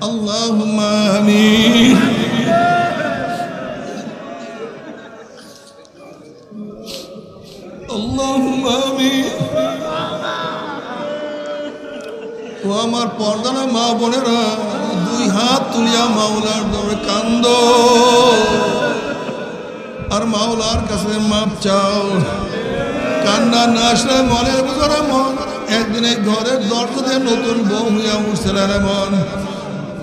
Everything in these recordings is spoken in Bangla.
আল্লাহুম্মা আমিন। আল্লাহুম্মা আমিন। ও আমার পর্দানা মা বোনেরা, দুই হাত তুলিয়া মাওলার দরবারে কান্দো আর মাওলার কাছে মাপ চাও। কান্না না আসলে মনের ভিতরে মন একদিন এই ঘরের দরজা দিয়ে নতুন বউ হইয়া উঠছিল রে মন।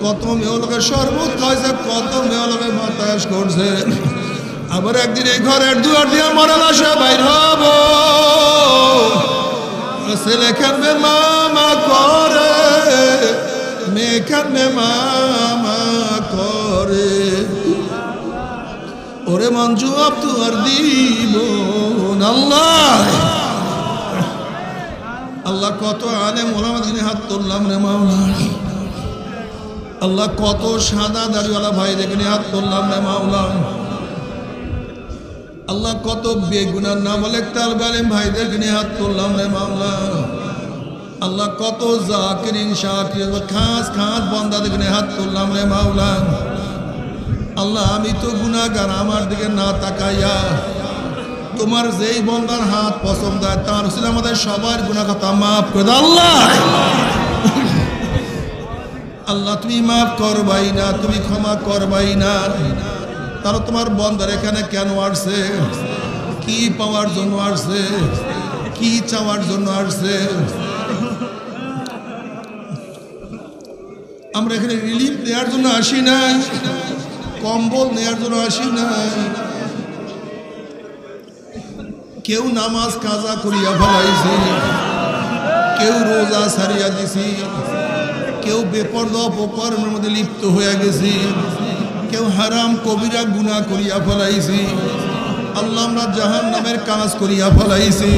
কত মেয়ে লোকের শরবত খাইছে, কত মেয়ে লোকের বাতাস করছে, আবার একদিন এই ঘরের দুয়ার দিয়ে মরে আসে বাইর হব। ছেলে খানবে মামা করে, মেয়ে খানবে মামা করে, ওরে মন জবাব তো আর দিব আল্লাহ। আল্লাহ কত আলেম ওলামা দিনে হাত তুললাম রে মাওলা। আল্লাহ কত সাদা দাড়িওয়ালা ভাই দেখে হাত তুললাম রে মাওলা। আল্লাহ কত বেগুনার না বলে তালবে আলেম ভাইদেরকে নিয়ে হাত তুললাম রে মাওলা। আল্লাহ কত জাকিরিন শাকির খাস খাস বান্দাদেরকে নিয়ে হাত তুললাম রে মাওলা। আল্লাহ আমি তো গুনাহগার, আমার দিকে না তাকাইয়া তোমার যেই বান্দার হাত পছন্দ হয় তার ছিল আমাদের সবার গুনাহ কথা মাফ করে দাও আল্লাহ। আল্লাহ তুমি মাফ করবাই না, তুমি ক্ষমা করবাই না। তারা তোমার বান্দার এখানে কেন আসছে, কি পাওয়ার জন্য আসছে, কি চাওয়ার জন্য আসছে? আমরা এখানে রিলিফ নেওয়ার জন্য আসি নাই, কম্বল নেওয়ার জন্য আসি নাই। কেউ নামাজ কাজা করিয়া ফেলাইছি, কেউ রোজা সারিয়া দিছি, কেউ বেপরদা অপকর্মের মধ্যে লিপ্ত হয়ে গেছি, কেউ হারাম কবিরা গুনাহ করিয়া ফেলাইছি। আল্লাহ আমরা জাহান্নামের কাজ করিয়া ফেলাইছি।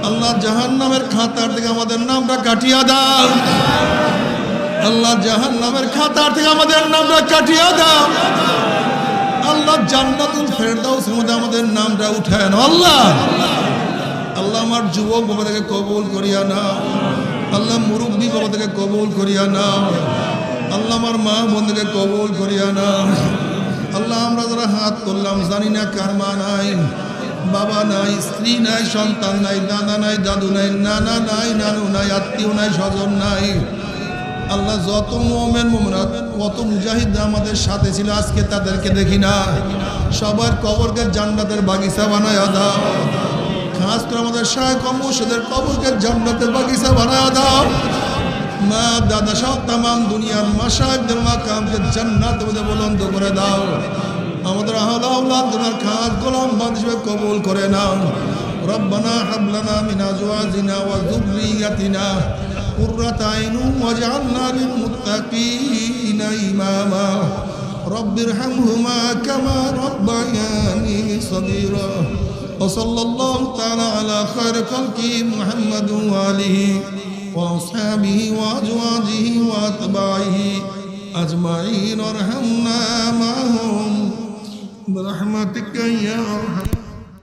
আল্লাহ জাহান্নামের খাতার থেকে আমাদের নামটা কাটিয়া দাও। আল্লাহ জাহান্নামের খাতার থেকে আমাদের নামটা কাটিয়া দাও। আল্লাহ জান্নাতুল ফেরদাউসের মধ্যে আমাদের নামটা উঠায় নাও আল্লাহ। আল্লাহ আমার যুবক বাবাদেরকে কবুল করিয়া নাও। আল্লাহ মুরব্বী বাবাদেরকে কবুল করিয়া নাও। আল্লাহ আমার মা বোনদেরকে কবুল করিয়া নাও। আল্লাহ আমরা যারা হাত তুললাম জানি না কার মা নাই, বাবা নাই, স্ত্রী নাই, সন্তান নাই, দাদা নাই, দাদু নাই, নানা নাই, নানু নাই, আত্মীয় নাই, স্বজন নাই। আল্লাহ যত মুমিন মুমিনাত কত মুজাহিদ আমাদের সাথে ছিল আজকে তাদেরকে দেখি না। সবার কবরকে জান্নাতের বাগিচা বানায়া দাও। খাস করে আমাদের শায়েখ মুর্শিদের কবরকে জান্নাতের বাগিচা বানায়া দাও। মা দাদা সহ তামাম দুনিয়ার মাশায়েখদের মাকামকে জান্নাতের মধ্যে বুলন্দ করে দাও। আমাদের আহলে আওলাদ তোমার খাস গোলাম বান্দা হিসেবে কবুল করে নাও। রব্বানা হাব লানা মিন আজওয়াজিনা ওয়া যুররিয়াতিনা قرة عين واجعلنا للمتقين إماما رب ارحمهما كما ربياني صغيرا وصلى الله تعالى على خير خلقه محمد وآله وأصحابه وأزواجه وأتباعه أجمعين وارحمنا معهم برحمتك يا أرحم